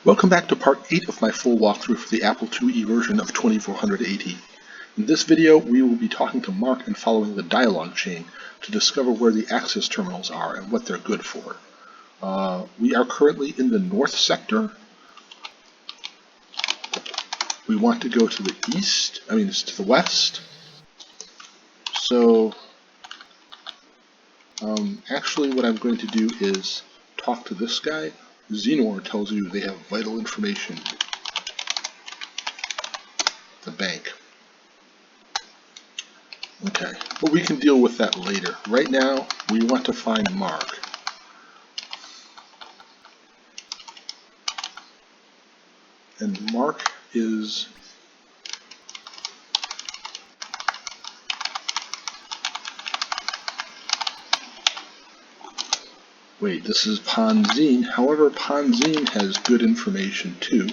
Welcome back to part 8 of my full walkthrough for the Apple IIe version of 2400 AD. In this video, we will be talking to Mark and following the dialogue chain to discover where the access terminals are and what they're good for. We are currently in the north sector. We want to go to the east, to the west. So, actually what I'm going to do is talk to this guy. Zenor tells you they have vital information. The bank. Okay, but we can deal with that later. Right now, we want to find Mark. And Mark is... Wait, this is Ponzine. However, Ponzine has good information too.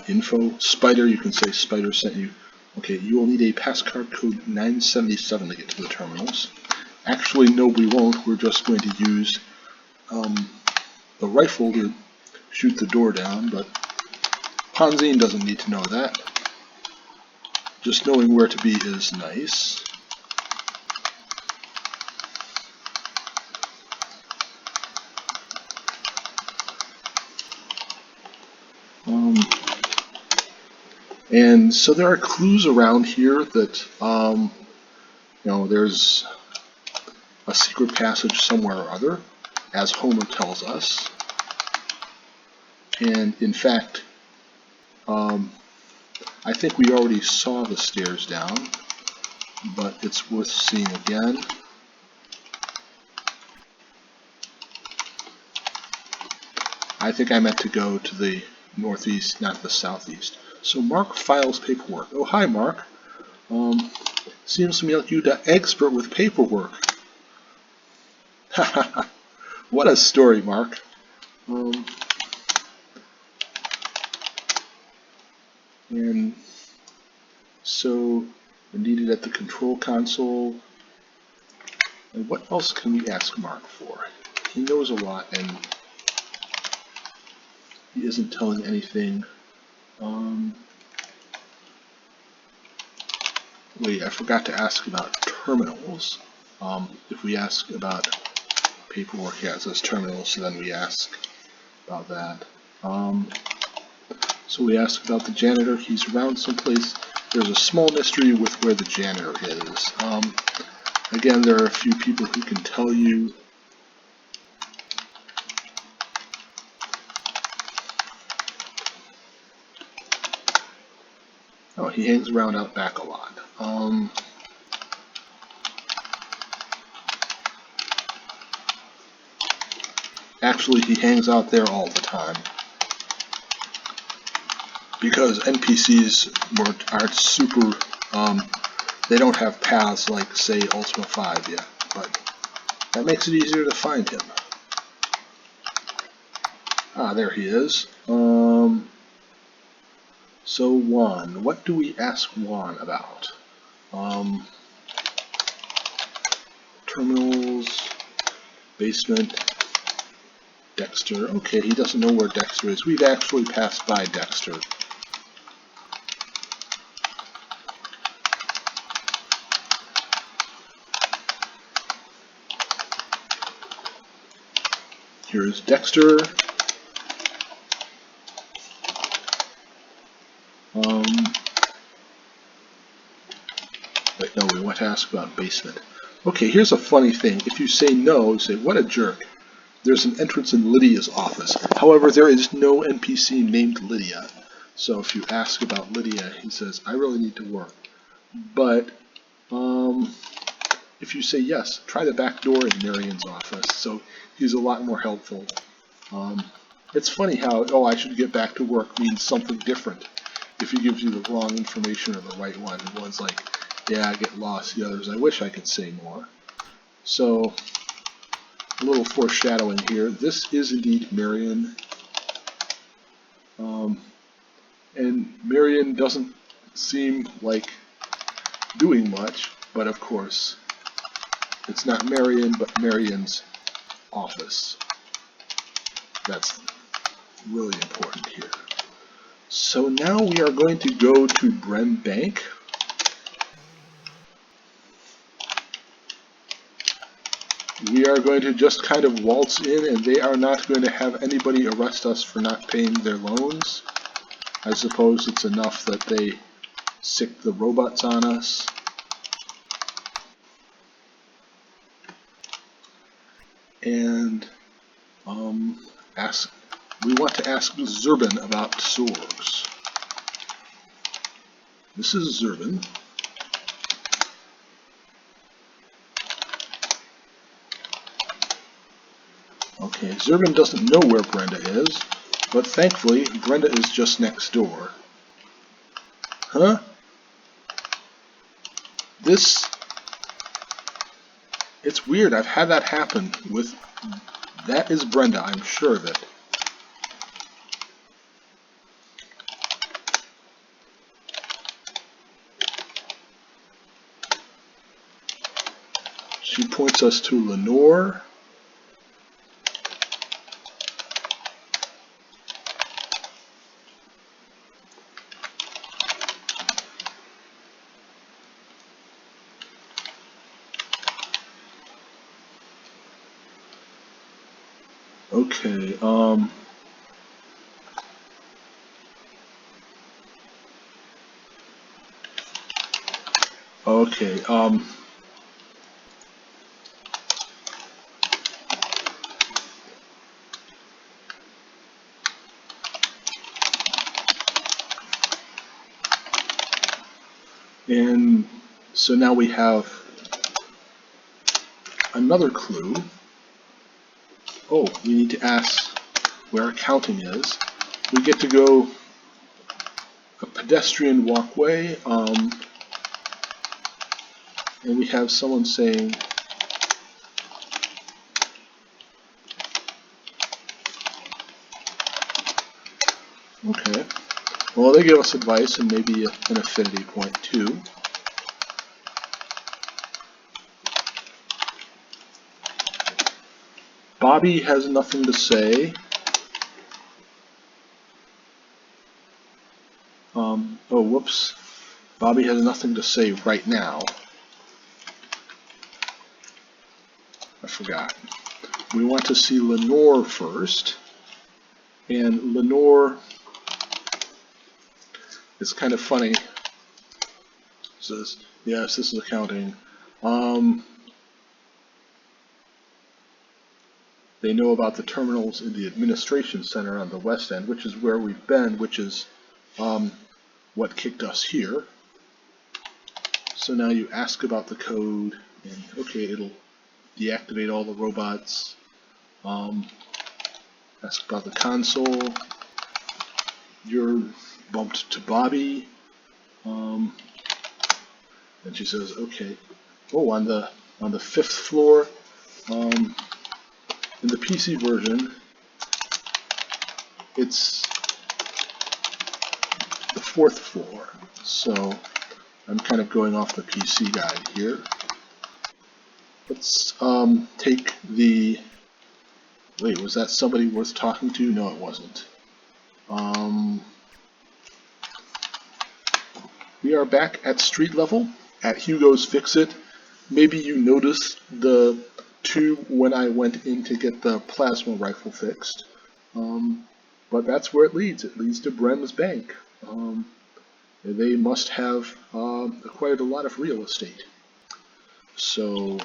Info. Spider, you can say Spider sent you. Okay, you will need a passcard code 977 to get to the terminals. Actually, no, we won't. We're just going to use the rifle to shoot the door down, but Ponzine doesn't need to know that. Just knowing where to be is nice. And so there are clues around here that, there's a secret passage somewhere or other, as Homer tells us. And in fact, I think we already saw the stairs down, but it's worth seeing again. I think I meant to go to the northeast, not the southeast. So Mark files paperwork. Oh, hi, Mark. Seems to me like you're the expert with paperwork. What a story, Mark. And so we're needed at the control console. And what else can we ask Mark for? He knows a lot, and he isn't telling anything. Wait, I forgot to ask about terminals. If we ask about paperwork, yeah, it says terminals, so then we ask about that. So we ask about the janitor. He's around someplace. There's a small mystery with where the janitor is. Again, there are a few people who can tell you. Oh, he hangs around out back a lot. Actually, he hangs out there all the time. Because NPCs aren't super, they don't have paths like, say, Ultima 5 yet. But that makes it easier to find him. Ah, there he is. So Juan, what do we ask Juan about? Terminals, basement, Dexter. Okay, he doesn't know where Dexter is. We've actually passed by Dexter. Here's Dexter. Wait, no, we want to ask about basement. Okay, here's a funny thing. If you say no, you say, what a jerk. There's an entrance in Lydia's office. However, there is no NPC named Lydia. So if you ask about Lydia, he says, I really need to work. But, if you say yes, try the back door in Marion's office. So he's a lot more helpful. It's funny how, oh, I should get back to work means something different. If he gives you the wrong information or the right one. One's like, yeah, I get lost. The others, I wish I could say more. So, a little foreshadowing here. This is indeed Marion. And Marion doesn't seem like doing much, but of course, it's not Marion, but Marion's office. That's really important here. So now we are going to go to Brehm Bank. We are going to just kind of waltz in, and they are not going to have anybody arrest us for not paying their loans. I suppose it's enough that they sick the robots on us. And we want to ask Zerben about swords. This is Zerben. Okay, Zerben doesn't know where Brenda is, but thankfully Brenda is just next door. Huh? It's weird. I've had that happen with... That is Brenda, I'm sure of it. She points us to Lenore. Okay, okay, and so now we have another clue. Oh, we need to ask where accounting is. We get to go a pedestrian walkway, and we have someone saying, okay, well, they give us advice and maybe an affinity point too. Bobbie has nothing to say. Oh, whoops. Bobbie has nothing to say right now. I forgot. We want to see Lenore first. And Lenore is kind of funny. It says, yes, this is accounting. They know about the terminals in the administration center on the west end, which is where we've been, which is what kicked us here. So now you ask about the code, and okay, it'll deactivate all the robots. Ask about the console. You're bumped to Bobbie. And she says, okay. Oh, on the 5th floor. In the PC version, it's the 4th floor. So I'm kind of going off the PC guide here. Let's take the... Wait, was that somebody worth talking to? No, it wasn't. We are back at street level at Hugo's Fix-It. Maybe you noticed the tube when I went in to get the plasma rifle fixed. But that's where it leads. It leads to Brehm Bank. They must have acquired a lot of real estate. So,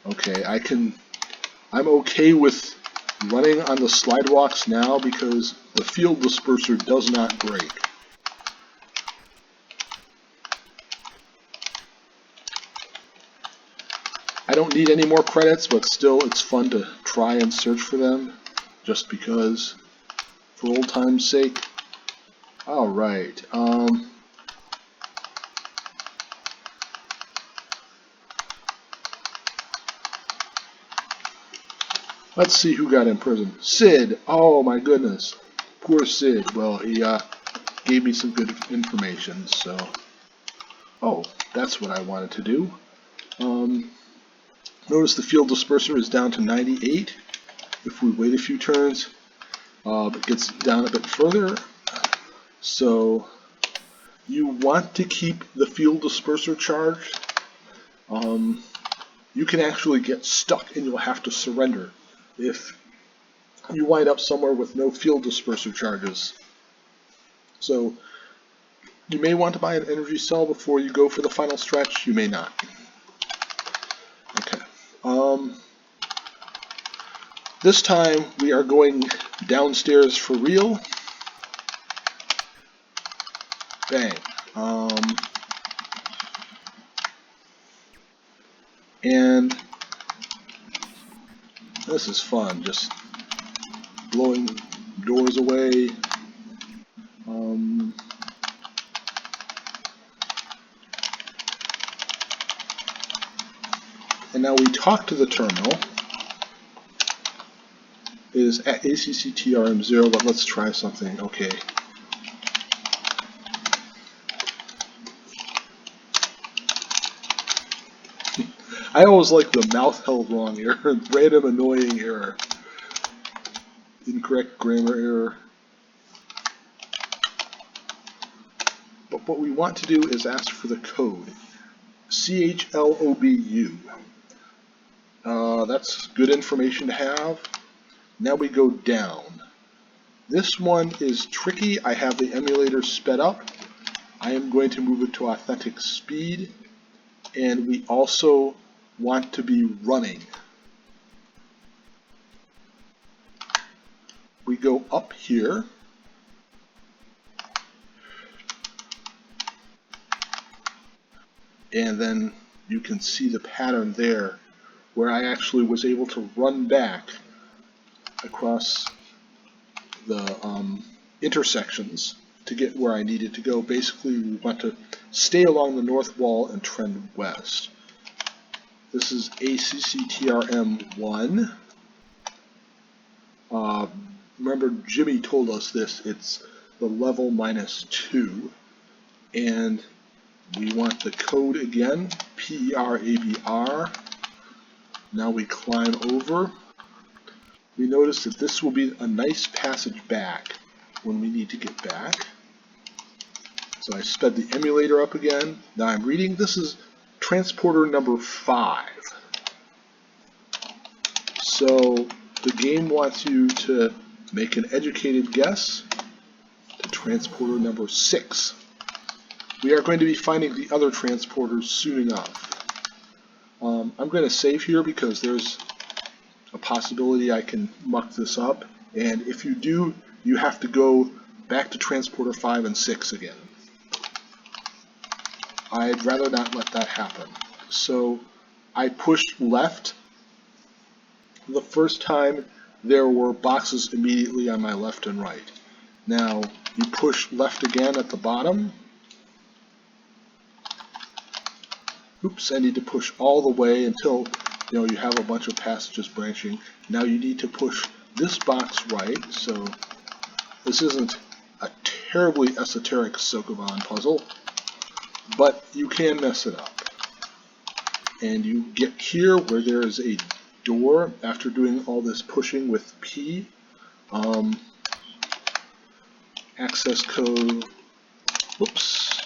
okay, I'm okay with running on the slidewalks now because the field disperser does not break. I don't need any more credits, but still it's fun to try and search for them, just because, for old time's sake. Alright, let's see who got in prison. Sid! Oh my goodness. Poor Sid. Well, he gave me some good information, so... Oh, that's what I wanted to do. Notice the field disperser is down to 98. If we wait a few turns, it gets down a bit further. So you want to keep the field disperser charged. You can actually get stuck and you'll have to surrender if you wind up somewhere with no field disperser charges. So you may want to buy an energy cell before you go for the final stretch. You may not. Okay. This time we are going downstairs for real. Bang. And this is fun, just blowing doors away. And now we talk to the terminal. It is at ACCTRM0, but let's try something. Okay. I always like the mouth held wrong error, random annoying error, incorrect grammar error. But what we want to do is ask for the code, CHLOBU. That's good information to have. Now we go down. This one is tricky. I have the emulator sped up. I am going to move it to authentic speed, and we also want to be running. We go up here, and then you can see the pattern there where I actually was able to run back across the intersections to get where I needed to go. Basically, we want to stay along the north wall and trend west. This is ACCTRM1. Remember, Jimmy told us this. It's the level -2. And we want the code again, PERABR. Now we climb over. We notice that this will be a nice passage back when we need to get back. So I sped the emulator up again. Now I'm reading. This is transporter number 5. So the game wants you to make an educated guess to transporter number 6. We are going to be finding the other transporters soon enough. I'm going to save here because there's a possibility I can muck this up, and if you do, you have to go back to transporter 5 and 6 again. I'd rather not let that happen. So I pushed left. The first time there were boxes immediately on my left and right. Now you push left again at the bottom. Oops, I need to push all the way until you have a bunch of passages branching. Now you need to push this box right, so this isn't a terribly esoteric Sokoban puzzle, but you can mess it up. And you get here where there is a door after doing all this pushing with P. Access code, whoops,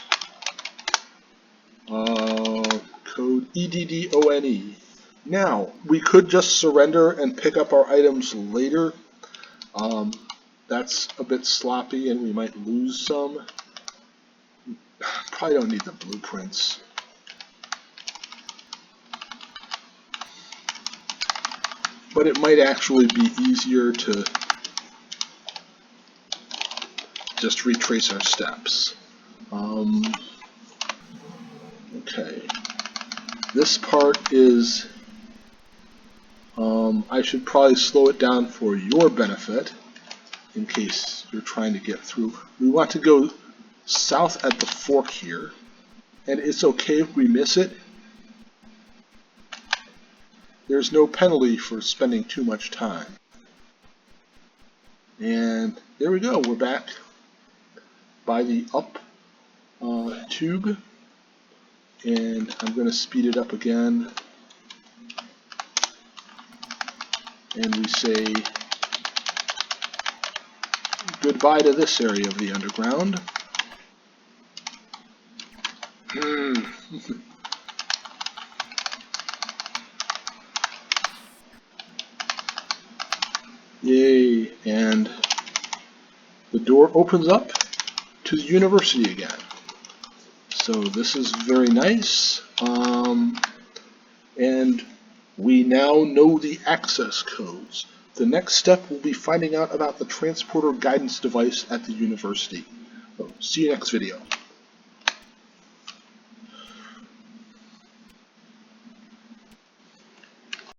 code EDDONE. Now, we could just surrender and pick up our items later. That's a bit sloppy and we might lose some. Probably don't need the blueprints. But it might actually be easier to just retrace our steps. Okay. This part is, I should probably slow it down for your benefit in case you're trying to get through. We want to go south at the fork here, and it's okay if we miss it. There's no penalty for spending too much time. And there we go, we're back by the up tube, and I'm going to speed it up again. and we say goodbye to this area of the underground. Yay, and the door opens up to the university again. So this is very nice, and we now know the access codes. The next step will be finding out about the transporter guidance device at the university. So, see you next video.